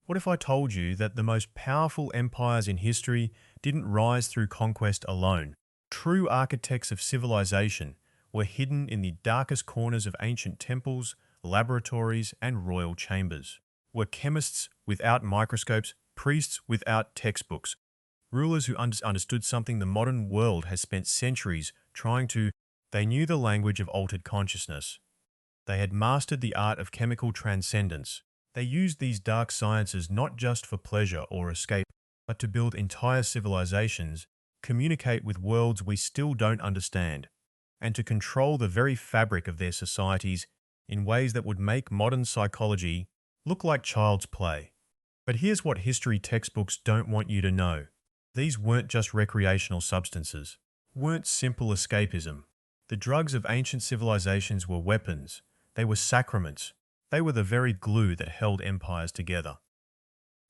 What if I told you that the most powerful empires in history didn't rise through conquest alone? True architects of civilization were hidden in the darkest corners of ancient temples, laboratories, and royal chambers. Were chemists without microscopes, priests without textbooks, rulers who understood something the modern world has spent centuries trying to. They knew the language of altered consciousness. They had mastered the art of chemical transcendence. They used these dark sciences not just for pleasure or escape, but to build entire civilizations, communicate with worlds we still don't understand, and to control the very fabric of their societies in ways that would make modern psychology look like child's play. But here's what history textbooks don't want you to know. These weren't just recreational substances, weren't simple escapism. The drugs of ancient civilizations were weapons. They were sacraments. They were the very glue that held empires together.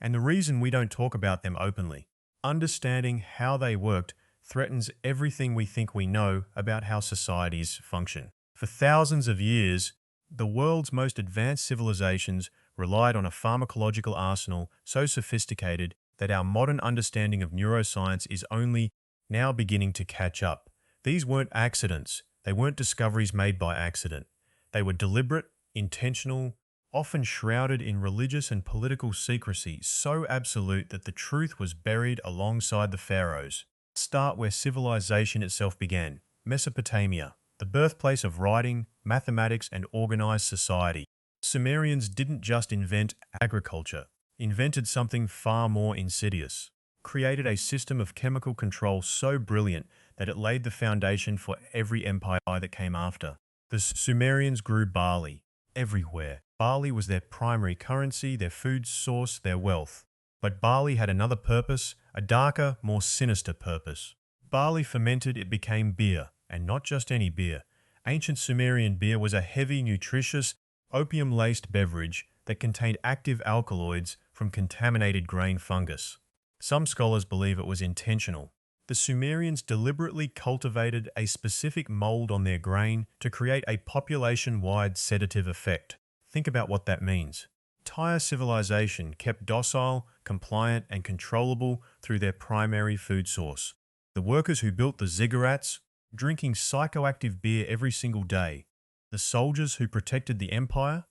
And the reason we don't talk about them openly, understanding how they worked threatens everything we think we know about how societies function. For thousands of years, the world's most advanced civilizations relied on a pharmacological arsenal so sophisticated that our modern understanding of neuroscience is only now beginning to catch up. These weren't accidents. They weren't discoveries made by accident. They were deliberate, intentional, often shrouded in religious and political secrecy so absolute that the truth was buried alongside the pharaohs. Start where civilization itself began, Mesopotamia, the birthplace of writing, mathematics, and organized society. Sumerians didn't just invent agriculture, invented something far more insidious, created a system of chemical control so brilliant that it laid the foundation for every empire that came after. The Sumerians grew barley everywhere. Barley was their primary currency, their food source, their wealth. But barley had another purpose, a darker, more sinister purpose. Barley fermented, it became beer, and not just any beer. Ancient Sumerian beer was a heavy, nutritious, opium-laced beverage that contained active alkaloids from contaminated grain fungus. Some scholars believe it was intentional. The Sumerians deliberately cultivated a specific mold on their grain to create a population-wide sedative effect. Think about what that means. Entire civilization kept docile, compliant, and controllable through their primary food source. The workers who built the ziggurats, drinking psychoactive beer every single day. The soldiers who protected the empire,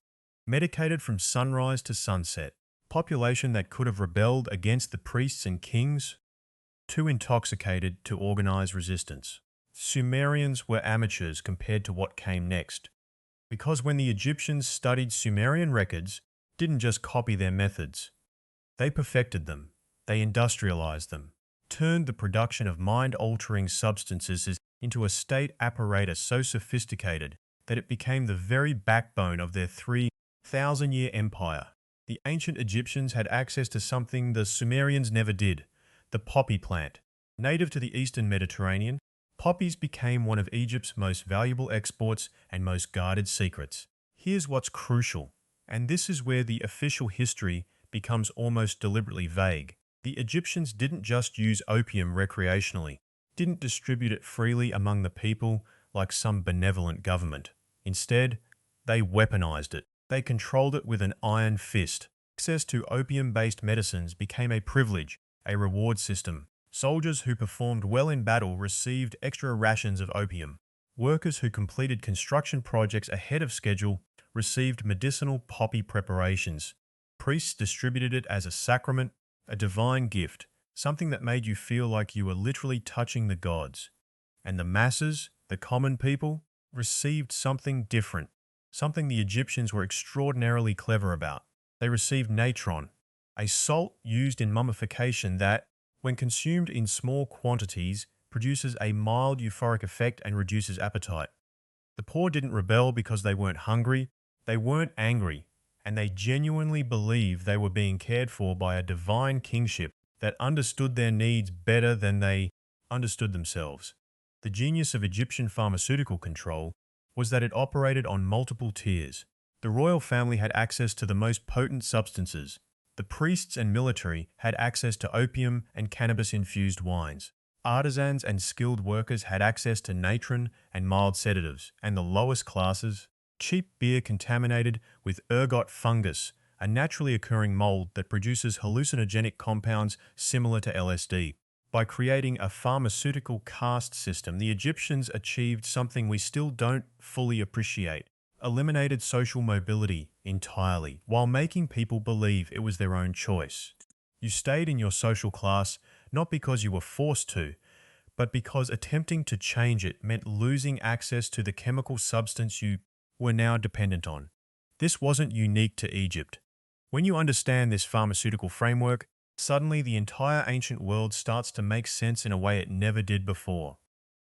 medicated from sunrise to sunset. Population that could have rebelled against the priests and kings, too intoxicated to organize resistance. Sumerians were amateurs compared to what came next. Because when the Egyptians studied Sumerian records, didn't just copy their methods. They perfected them. They industrialized them. Turned the production of mind-altering substances into a state apparatus so sophisticated that it became the very backbone of their 3,000-year empire. The ancient Egyptians had access to something the Sumerians never did, the poppy plant. Native to the eastern Mediterranean, poppies became one of Egypt's most valuable exports and most guarded secrets. Here's what's crucial, and this is where the official history becomes almost deliberately vague. The Egyptians didn't just use opium recreationally, didn't distribute it freely among the people like some benevolent government. Instead, they weaponized it. They controlled it with an iron fist. Access to opium-based medicines became a privilege, a reward system. Soldiers who performed well in battle received extra rations of opium. Workers who completed construction projects ahead of schedule received medicinal poppy preparations. Priests distributed it as a sacrament, a divine gift, something that made you feel like you were literally touching the gods. And the masses, the common people, received something different, something the Egyptians were extraordinarily clever about. They received natron, a salt used in mummification that, when consumed in small quantities, produces a mild euphoric effect and reduces appetite. The poor didn't rebel because they weren't hungry, they weren't angry, and they genuinely believed they were being cared for by a divine kingship that understood their needs better than they understood themselves. The genius of Egyptian pharmaceutical control was that it operated on multiple tiers. The royal family had access to the most potent substances. The priests and military had access to opium and cannabis-infused wines. Artisans and skilled workers had access to natron and mild sedatives, and the lowest classes, cheap beer contaminated with ergot fungus, a naturally occurring mold that produces hallucinogenic compounds similar to LSD. By creating a pharmaceutical caste system, the Egyptians achieved something we still don't fully appreciate: eliminated social mobility entirely, while making people believe it was their own choice. You stayed in your social class not because you were forced to, but because attempting to change it meant losing access to the chemical substance you were now dependent on. This wasn't unique to Egypt. When you understand this pharmaceutical framework, suddenly the entire ancient world starts to make sense in a way it never did before.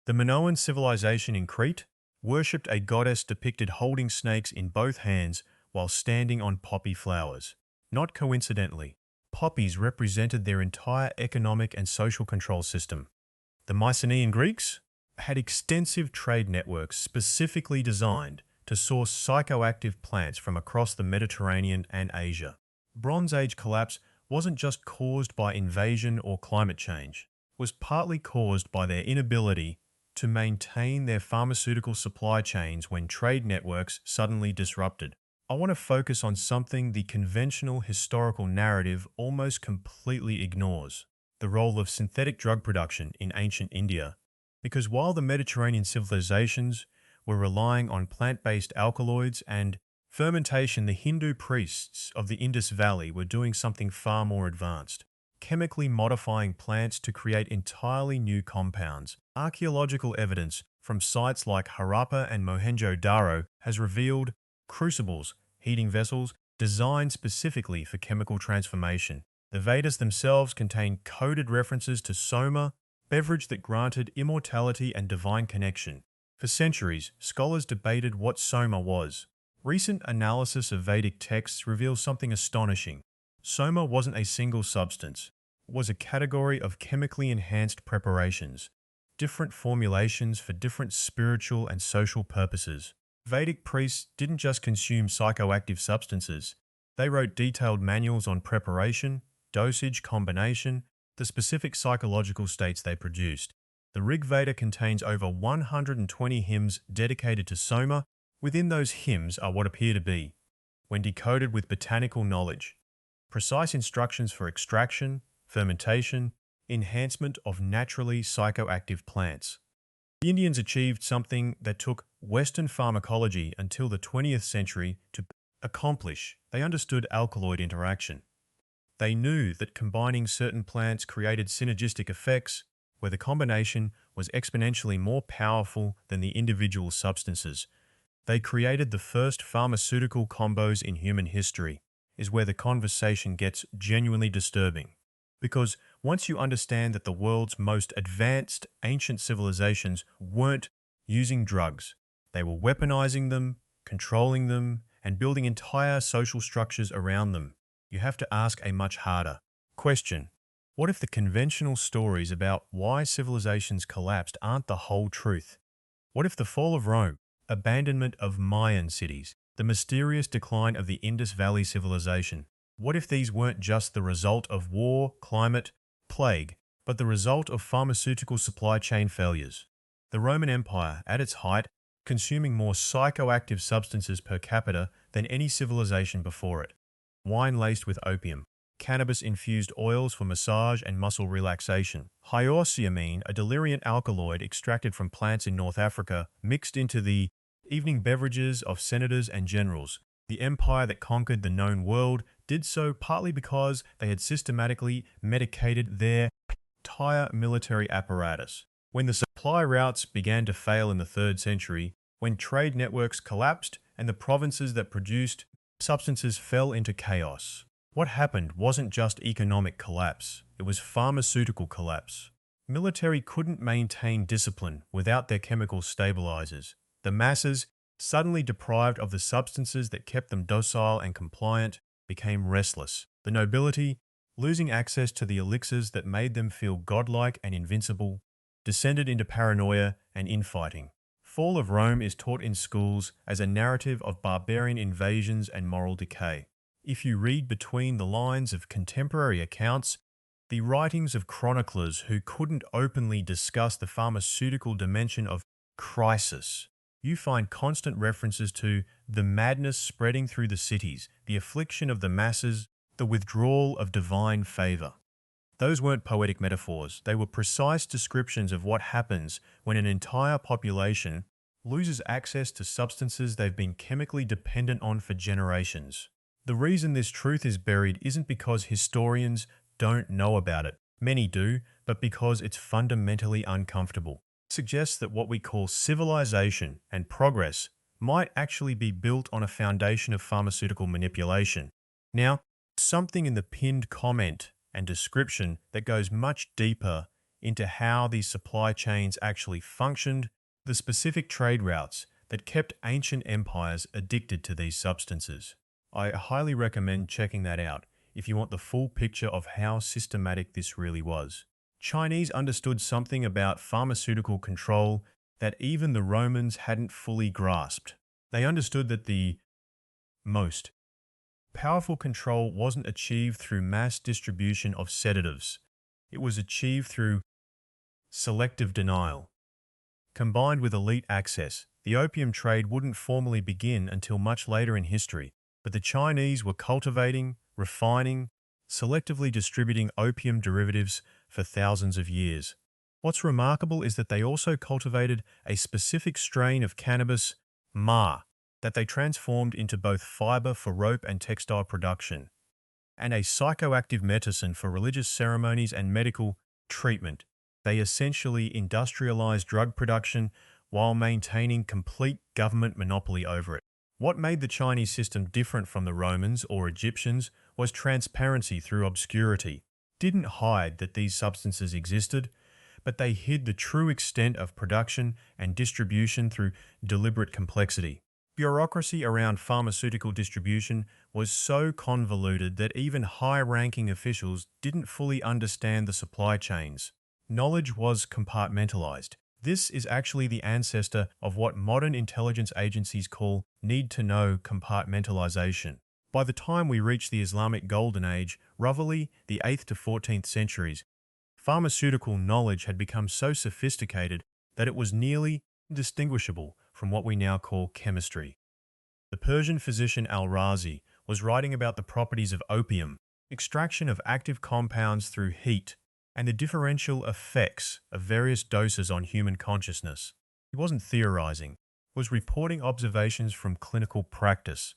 The Minoan civilization in Crete worshipped a goddess depicted holding snakes in both hands while standing on poppy flowers. Not coincidentally, poppies represented their entire economic and social control system. The Mycenaean Greeks had extensive trade networks specifically designed to source psychoactive plants from across the Mediterranean and Asia. Bronze Age collapse wasn't just caused by invasion or climate change, it was partly caused by their inability to maintain their pharmaceutical supply chains when trade networks suddenly disrupted. I want to focus on something the conventional historical narrative almost completely ignores: the role of synthetic drug production in ancient India. Because while the Mediterranean civilizations were relying on plant-based alkaloids and fermentation, the Hindu priests of the Indus Valley were doing something far more advanced: chemically modifying plants to create entirely new compounds. Archaeological evidence from sites like Harappa and Mohenjo-Daro has revealed crucibles, heating vessels, designed specifically for chemical transformation. The Vedas themselves contain coded references to soma, beverage that granted immortality and divine connection. For centuries, scholars debated what soma was. Recent analysis of Vedic texts reveals something astonishing. Soma wasn't a single substance. It was a category of chemically enhanced preparations, different formulations for different spiritual and social purposes. Vedic priests didn't just consume psychoactive substances. They wrote detailed manuals on preparation, dosage, combination, the specific psychological states they produced. The Rig Veda contains over 120 hymns dedicated to soma. Within those hymns are what appear to be, when decoded with botanical knowledge, precise instructions for extraction, fermentation, enhancement of naturally psychoactive plants. The Indians achieved something that took Western pharmacology until the 20th century to accomplish. They understood alkaloid interaction. They knew that combining certain plants created synergistic effects where the combination was exponentially more powerful than the individual substances. They created the first pharmaceutical combos in human history, is where the conversation gets genuinely disturbing. Because once you understand that the world's most advanced ancient civilizations weren't using drugs, they were weaponizing them, controlling them, and building entire social structures around them, you have to ask a much harder question. What if the conventional stories about why civilizations collapsed aren't the whole truth? What if the fall of Rome, abandonment of Mayan cities, the mysterious decline of the Indus Valley civilization, what if these weren't just the result of war, climate, plague, but the result of pharmaceutical supply chain failures? The Roman Empire, at its height, consuming more psychoactive substances per capita than any civilization before it. Wine laced with opium, cannabis-infused oils for massage and muscle relaxation, hyoscyamine, a deliriant alkaloid extracted from plants in North Africa, mixed into the evening beverages of senators and generals. The empire that conquered the known world did so partly because they had systematically medicated their entire military apparatus. When the supply routes began to fail in the 3rd century, when trade networks collapsed and the provinces that produced substances fell into chaos, what happened wasn't just economic collapse, it was pharmaceutical collapse. Military couldn't maintain discipline without their chemical stabilizers. The masses, suddenly deprived of the substances that kept them docile and compliant, became restless. The nobility, losing access to the elixirs that made them feel godlike and invincible, descended into paranoia and infighting. Fall of Rome is taught in schools as a narrative of barbarian invasions and moral decay. If you read between the lines of contemporary accounts, the writings of chroniclers who couldn't openly discuss the pharmaceutical dimension of crisis, you find constant references to the madness spreading through the cities, the affliction of the masses, the withdrawal of divine favor. Those weren't poetic metaphors, they were precise descriptions of what happens when an entire population loses access to substances they've been chemically dependent on for generations. The reason this truth is buried isn't because historians don't know about it. Many do, but because it's fundamentally uncomfortable. It suggests that what we call civilization and progress might actually be built on a foundation of pharmaceutical manipulation. Now, something in the pinned comment and description that goes much deeper into how these supply chains actually functioned, the specific trade routes that kept ancient empires addicted to these substances. I highly recommend checking that out if you want the full picture of how systematic this really was. Chinese understood something about pharmaceutical control that even the Romans hadn't fully grasped. They understood that the most powerful control wasn't achieved through mass distribution of sedatives. It was achieved through selective denial. Combined with elite access, the opium trade wouldn't formally begin until much later in history, but the Chinese were cultivating, refining, selectively distributing opium derivatives for thousands of years. What's remarkable is that they also cultivated a specific strain of cannabis, ma, that they transformed into both fiber for rope and textile production, and a psychoactive medicine for religious ceremonies and medical treatment. They essentially industrialized drug production while maintaining complete government monopoly over it. What made the Chinese system different from the Romans or Egyptians was transparency through obscurity. Didn't hide that these substances existed, but they hid the true extent of production and distribution through deliberate complexity. Bureaucracy around pharmaceutical distribution was so convoluted that even high-ranking officials didn't fully understand the supply chains. Knowledge was compartmentalized. This is actually the ancestor of what modern intelligence agencies call need-to-know compartmentalization. By the time we reach the Islamic Golden Age, roughly the 8th to 14th centuries, pharmaceutical knowledge had become so sophisticated that it was nearly indistinguishable from what we now call chemistry. The Persian physician Al-Razi was writing about the properties of opium, extraction of active compounds through heat, and the differential effects of various doses on human consciousness. He wasn't theorizing, he was reporting observations from clinical practice.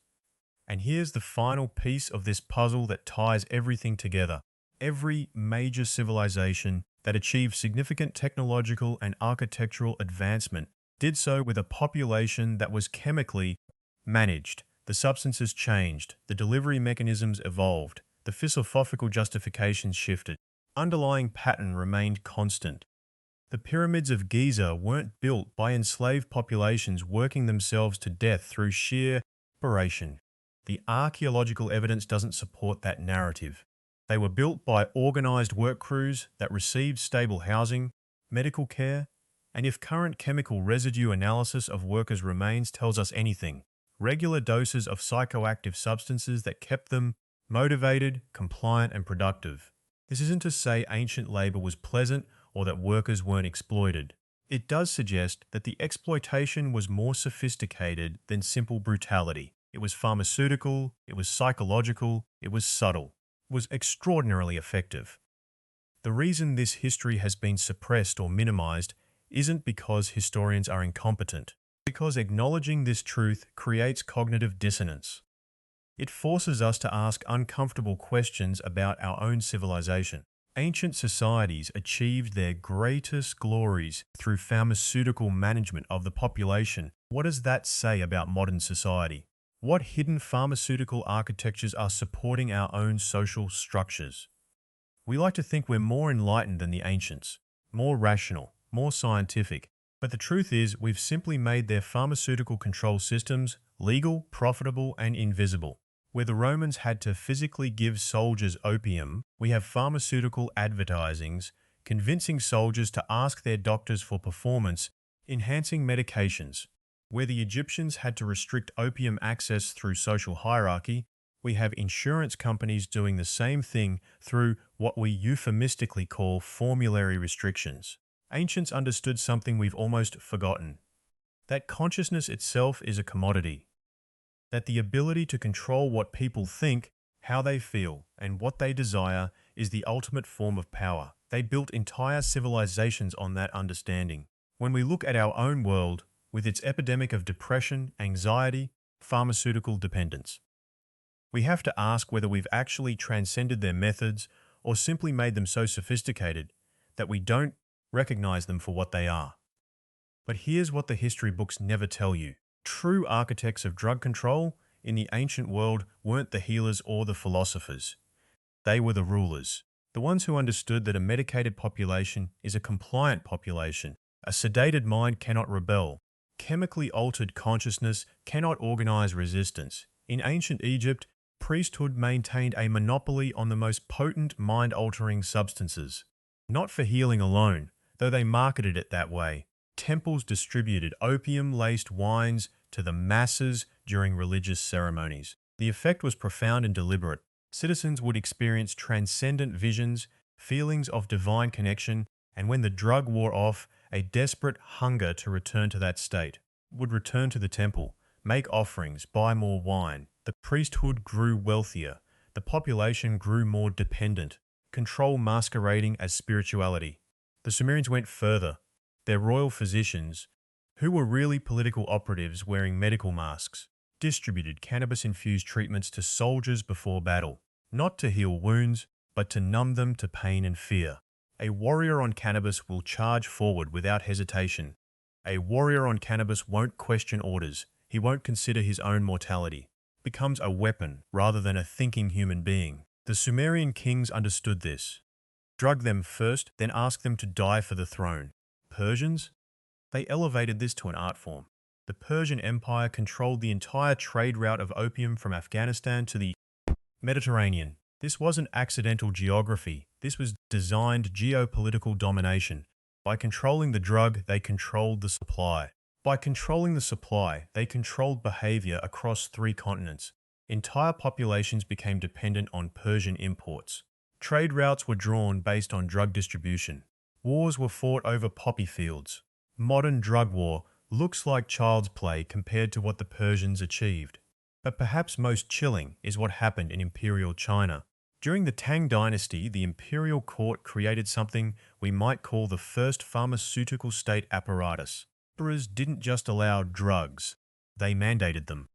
And here's the final piece of this puzzle that ties everything together. Every major civilization that achieved significant technological and architectural advancement did so with a population that was chemically managed. The substances changed, the delivery mechanisms evolved, the philosophical justifications shifted. Underlying pattern remained constant. The pyramids of Giza weren't built by enslaved populations working themselves to death through sheer desperation. The archaeological evidence doesn't support that narrative. They were built by organized work crews that received stable housing, medical care, and if current chemical residue analysis of workers' remains tells us anything, regular doses of psychoactive substances that kept them motivated, compliant, and productive. This isn't to say ancient labor was pleasant or that workers weren't exploited. It does suggest that the exploitation was more sophisticated than simple brutality. It was pharmaceutical, it was psychological, it was subtle, it was extraordinarily effective. The reason this history has been suppressed or minimized isn't because historians are incompetent, because acknowledging this truth creates cognitive dissonance. It forces us to ask uncomfortable questions about our own civilization. Ancient societies achieved their greatest glories through pharmaceutical management of the population. What does that say about modern society? What hidden pharmaceutical architectures are supporting our own social structures? We like to think we're more enlightened than the ancients, more rational, more scientific, but the truth is we've simply made their pharmaceutical control systems legal, profitable, and invisible. Where the Romans had to physically give soldiers opium, we have pharmaceutical advertisings convincing soldiers to ask their doctors for performance-enhancing medications. Where the Egyptians had to restrict opium access through social hierarchy, we have insurance companies doing the same thing through what we euphemistically call formulary restrictions. Ancients understood something we've almost forgotten. that consciousness itself is a commodity, that the ability to control what people think, how they feel, and what they desire is the ultimate form of power. They built entire civilizations on that understanding. When we look at our own world, with its epidemic of depression, anxiety, pharmaceutical dependence, we have to ask whether we've actually transcended their methods or simply made them so sophisticated that we don't recognize them for what they are. But here's what the history books never tell you. True architects of drug control in the ancient world weren't the healers or the philosophers. They were the rulers, the ones who understood that a medicated population is a compliant population. A sedated mind cannot rebel. Chemically altered consciousness cannot organize resistance. In ancient Egypt, priesthood maintained a monopoly on the most potent mind-altering substances. Not for healing alone, though they marketed it that way. Temples distributed opium-laced wines to the masses during religious ceremonies. The effect was profound and deliberate. Citizens would experience transcendent visions, feelings of divine connection, and when the drug wore off, a desperate hunger to return to that state. Would return to the temple, make offerings, buy more wine. The priesthood grew wealthier. The population grew more dependent, control masquerading as spirituality. The Sumerians went further. Their royal physicians, who were really political operatives wearing medical masks, distributed cannabis-infused treatments to soldiers before battle, not to heal wounds, but to numb them to pain and fear. A warrior on cannabis will charge forward without hesitation. A warrior on cannabis won't question orders. He won't consider his own mortality. Becomes a weapon rather than a thinking human being. The Sumerian kings understood this. Drug them first, then ask them to die for the throne. Persians? They elevated this to an art form. The Persian Empire controlled the entire trade route of opium from Afghanistan to the Mediterranean. This wasn't accidental geography. This was designed geopolitical domination. By controlling the drug, they controlled the supply. By controlling the supply, they controlled behavior across 3 continents. Entire populations became dependent on Persian imports. Trade routes were drawn based on drug distribution. Wars were fought over poppy fields. Modern drug war looks like child's play compared to what the Persians achieved. But perhaps most chilling is what happened in Imperial China. During the Tang Dynasty, the imperial court created something we might call the first pharmaceutical state apparatus. Emperors didn't just allow drugs, they mandated them.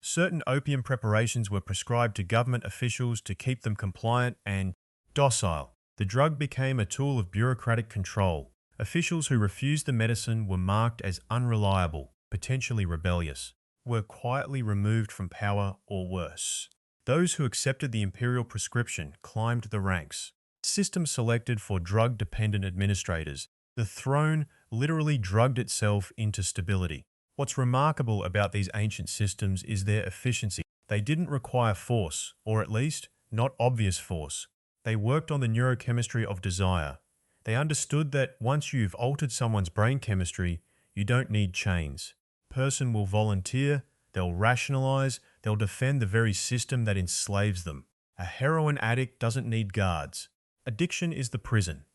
Certain opium preparations were prescribed to government officials to keep them compliant and docile. The drug became a tool of bureaucratic control. Officials who refused the medicine were marked as unreliable, potentially rebellious, were quietly removed from power or worse. Those who accepted the imperial prescription climbed the ranks. System selected for drug-dependent administrators. The throne literally drugged itself into stability. What's remarkable about these ancient systems is their efficiency. They didn't require force, or at least, not obvious force. They worked on the neurochemistry of desire. They understood that once you've altered someone's brain chemistry, you don't need chains. Person will volunteer, they'll rationalize, they'll defend the very system that enslaves them. A heroin addict doesn't need guards. Addiction is the prison.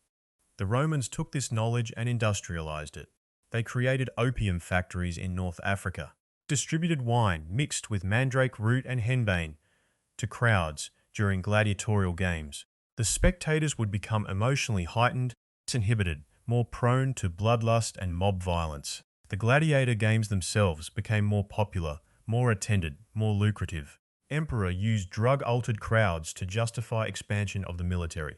The Romans took this knowledge and industrialized it. They created opium factories in North Africa, distributed wine mixed with mandrake root and henbane to crowds during gladiatorial games. The spectators would become emotionally heightened, disinhibited, more prone to bloodlust and mob violence. The gladiator games themselves became more popular, more attended, more lucrative. Emperor used drug-altered crowds to justify expansion of the military.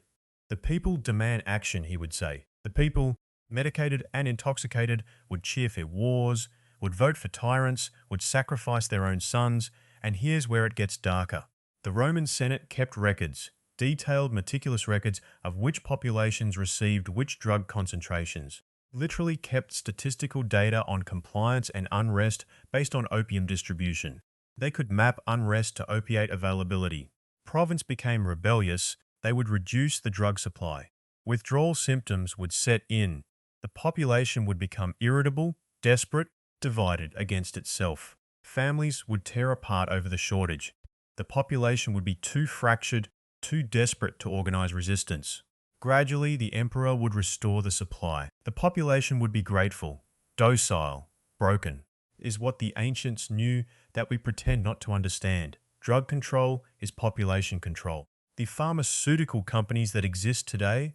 The people demand action, he would say. The people, medicated and intoxicated, would cheer for wars, would vote for tyrants, would sacrifice their own sons, and here's where it gets darker. The Roman Senate kept records, detailed, meticulous records of which populations received which drug concentrations. Literally kept statistical data on compliance and unrest based on opium distribution. They could map unrest to opiate availability. Province became rebellious, they would reduce the drug supply. Withdrawal symptoms would set in. The population would become irritable, desperate, divided against itself. Families would tear apart over the shortage. The population would be too fractured, too desperate to organize resistance. Gradually, the emperor would restore the supply. The population would be grateful, docile, broken, is what the ancients knew that we pretend not to understand. Drug control is population control. The pharmaceutical companies that exist today,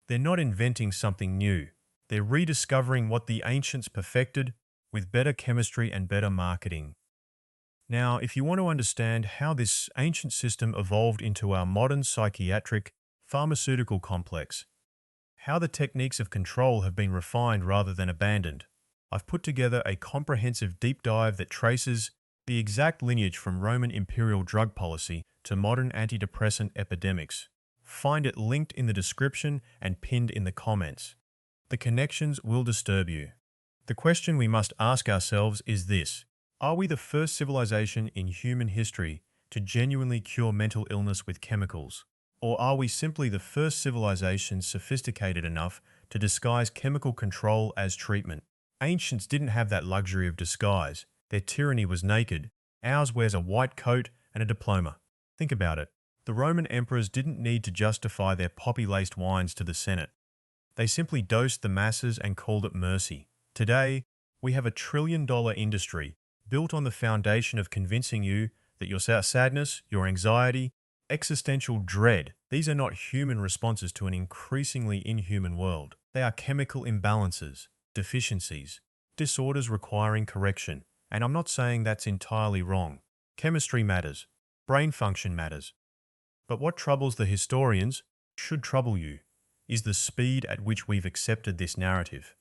they're not inventing something new. They're rediscovering what the ancients perfected with better chemistry and better marketing. Now, if you want to understand how this ancient system evolved into our modern psychiatric pharmaceutical complex, how the techniques of control have been refined rather than abandoned, I've put together a comprehensive deep dive that traces the exact lineage from Roman imperial drug policy to modern antidepressant epidemics. Find it linked in the description and pinned in the comments. The connections will disturb you. The question we must ask ourselves is this: are we the first civilization in human history to genuinely cure mental illness with chemicals? Or are we simply the first civilization sophisticated enough to disguise chemical control as treatment? Ancients didn't have that luxury of disguise. Their tyranny was naked. Ours wears a white coat and a diploma. Think about it. The Roman emperors didn't need to justify their poppy-laced wines to the Senate. They simply dosed the masses and called it mercy. Today, we have a trillion-dollar industry built on the foundation of convincing you that your sadness, your anxiety, existential dread, these are not human responses to an increasingly inhuman world. They are chemical imbalances, deficiencies, disorders requiring correction. And I'm not saying that's entirely wrong. Chemistry matters. Brain function matters. But what troubles the historians, should trouble you, is the speed at which we've accepted this narrative.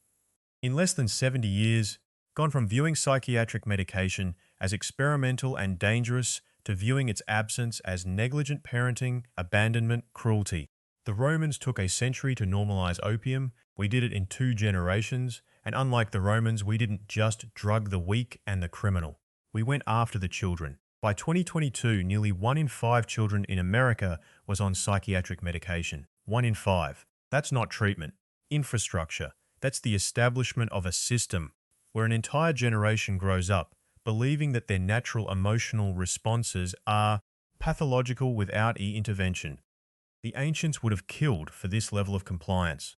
In less than 70 years, gone from viewing psychiatric medication as experimental and dangerous to viewing its absence as negligent parenting, abandonment, cruelty. The Romans took a century to normalize opium. We did it in 2 generations, and unlike the Romans, we didn't just drug the weak and the criminal. We went after the children. By 2022, nearly 1 in 5 children in America was on psychiatric medication. 1 in 5. That's not treatment. Infrastructure. That's the establishment of a system where an entire generation grows up believing that their natural emotional responses are pathological without intervention. The ancients would have killed for this level of compliance.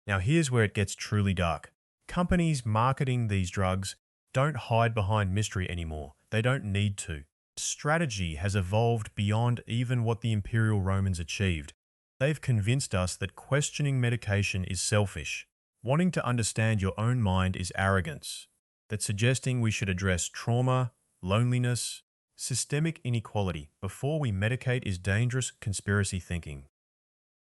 Now here's where it gets truly dark. Companies marketing these drugs don't hide behind mystery anymore. They don't need to. Strategy has evolved beyond even what the Imperial Romans achieved. They've convinced us that questioning medication is selfish. Wanting to understand your own mind is arrogance. That suggesting we should address trauma, loneliness, systemic inequality before we medicate is dangerous conspiracy thinking.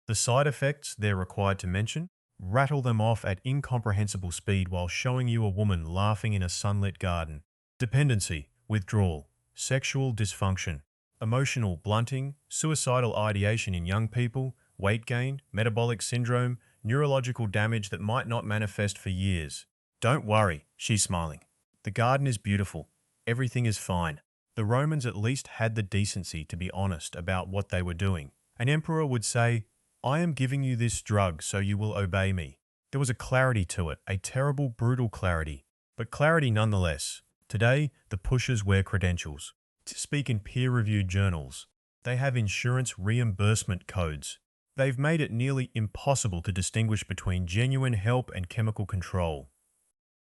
The side effects they're required to mention rattle them off at incomprehensible speed while showing you a woman laughing in a sunlit garden. Dependency, withdrawal, sexual dysfunction, emotional blunting, suicidal ideation in young people, weight gain, metabolic syndrome, neurological damage that might not manifest for years. Don't worry, she's smiling. The garden is beautiful. Everything is fine. The Romans at least had the decency to be honest about what they were doing. An emperor would say, "I am giving you this drug so you will obey me." There was a clarity to it, a terrible, brutal clarity, but clarity nonetheless. Today, the pushers wear credentials to speak in peer-reviewed journals. They have insurance reimbursement codes. They've made it nearly impossible to distinguish between genuine help and chemical control.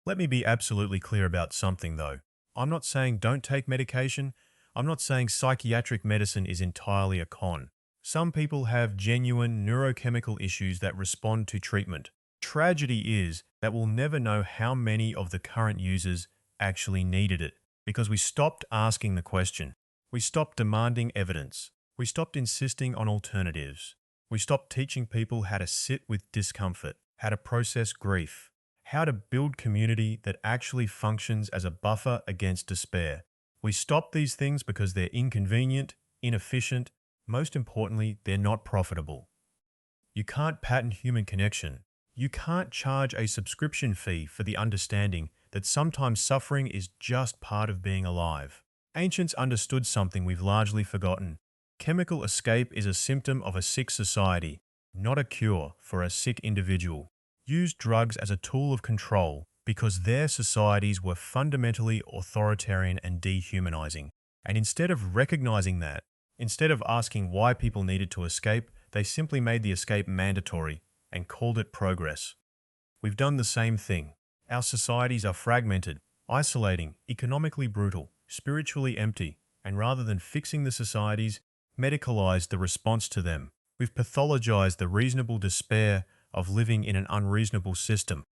Let me be absolutely clear about something, though. I'm not saying don't take medication. I'm not saying psychiatric medicine is entirely a con. Some people have genuine neurochemical issues that respond to treatment. Tragedy is that we'll never know how many of the current users actually needed it because we stopped asking the question. We stopped demanding evidence. We stopped insisting on alternatives. We stopped teaching people how to sit with discomfort, how to process grief, how to build community that actually functions as a buffer against despair. We stopped these things because they're inconvenient, inefficient. Most importantly, they're not profitable. You can't patent human connection. You can't charge a subscription fee for the understanding that sometimes suffering is just part of being alive. Ancients understood something we've largely forgotten. Chemical escape is a symptom of a sick society, not a cure for a sick individual. Used drugs as a tool of control because their societies were fundamentally authoritarian and dehumanizing. And instead of recognizing that, instead of asking why people needed to escape, they simply made the escape mandatory and called it progress. We've done the same thing. Our societies are fragmented, isolating, economically brutal, spiritually empty, and rather than fixing the societies, medicalized the response to them. We've pathologized the reasonable despair of living in an unreasonable system.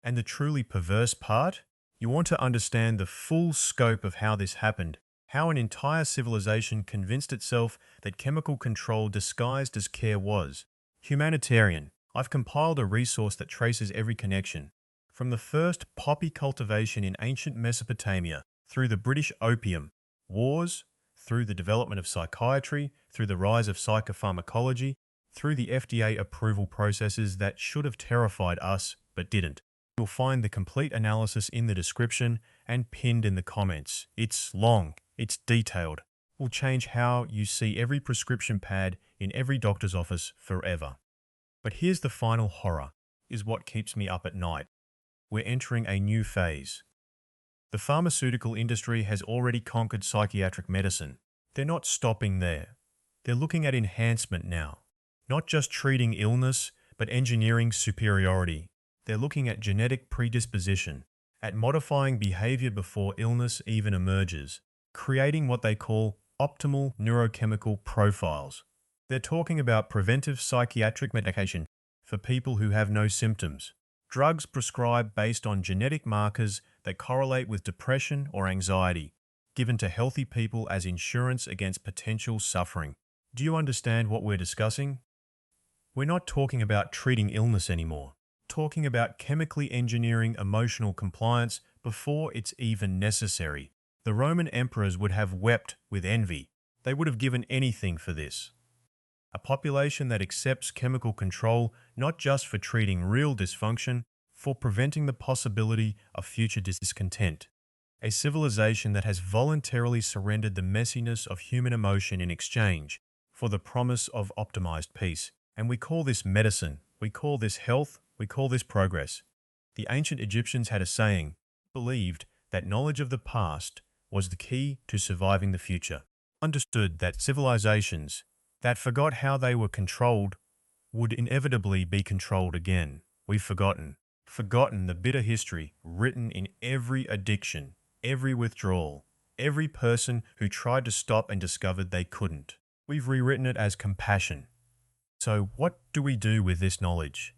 And the truly perverse part? You want to understand the full scope of how this happened, how an entire civilization convinced itself that chemical control disguised as care was. Humanitarian. I've compiled a resource that traces every connection. From the first poppy cultivation in ancient Mesopotamia, through the British opium, wars, through the development of psychiatry, through the rise of psychopharmacology, through the FDA approval processes that should have terrified us but didn't. You'll find the complete analysis in the description and pinned in the comments. It's long, it's detailed. Will change how you see every prescription pad in every doctor's office forever. But here's the final horror, is what keeps me up at night. We're entering a new phase. The pharmaceutical industry has already conquered psychiatric medicine. They're not stopping there. They're looking at enhancement now. Not just treating illness, but engineering superiority. They're looking at genetic predisposition, at modifying behavior before illness even emerges, creating what they call optimal neurochemical profiles. They're talking about preventive psychiatric medication for people who have no symptoms. Drugs prescribed based on genetic markers that correlate with depression or anxiety, given to healthy people as insurance against potential suffering. Do you understand what we're discussing? We're not talking about treating illness anymore. Talking about chemically engineering emotional compliance before it's even necessary. The Roman emperors would have wept with envy. They would have given anything for this. A population that accepts chemical control not just for treating real dysfunction, for preventing the possibility of future discontent. A civilization that has voluntarily surrendered the messiness of human emotion in exchange for the promise of optimized peace. And we call this medicine, we call this health, we call this progress. The ancient Egyptians had a saying, believed that knowledge of the past was the key to surviving the future. Understood that civilizations that forgot how they were controlled would inevitably be controlled again. We've forgotten the bitter history written in every addiction, every withdrawal, every person who tried to stop and discovered they couldn't. We've rewritten it as compassion. So what do we do with this knowledge?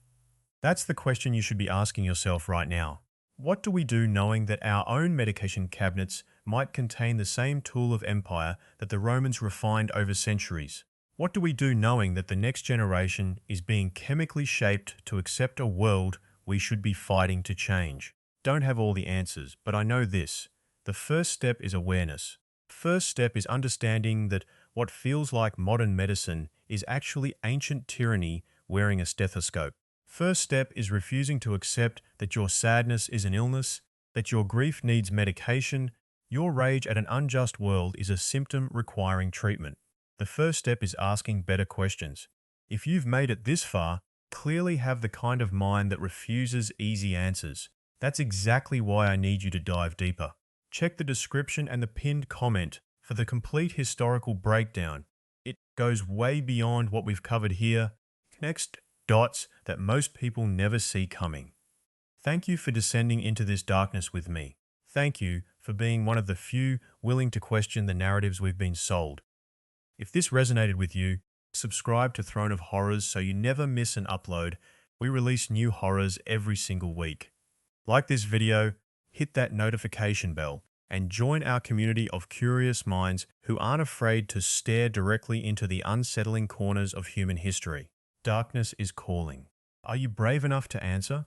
That's the question you should be asking yourself right now. What do we do knowing that our own medication cabinets might contain the same tool of empire that the Romans refined over centuries? What do we do knowing that the next generation is being chemically shaped to accept a world we should be fighting to change? Don't have all the answers, but I know this. The first step is awareness. First step is understanding that what feels like modern medicine is actually ancient tyranny wearing a stethoscope. First step is refusing to accept that your sadness is an illness, that your grief needs medication, your rage at an unjust world is a symptom requiring treatment. The first step is asking better questions. If you've made it this far, clearly have the kind of mind that refuses easy answers. That's exactly why I need you to dive deeper. Check the description and the pinned comment for the complete historical breakdown. It goes way beyond what we've covered here, connects dots that most people never see coming. Thank you for descending into this darkness with me. Thank you for being one of the few willing to question the narratives we've been sold. If this resonated with you, subscribe to Throne of Horrors so you never miss an upload. We release new horrors every single week. Like this video, hit that notification bell, and join our community of curious minds who aren't afraid to stare directly into the unsettling corners of human history. Darkness is calling. Are you brave enough to answer?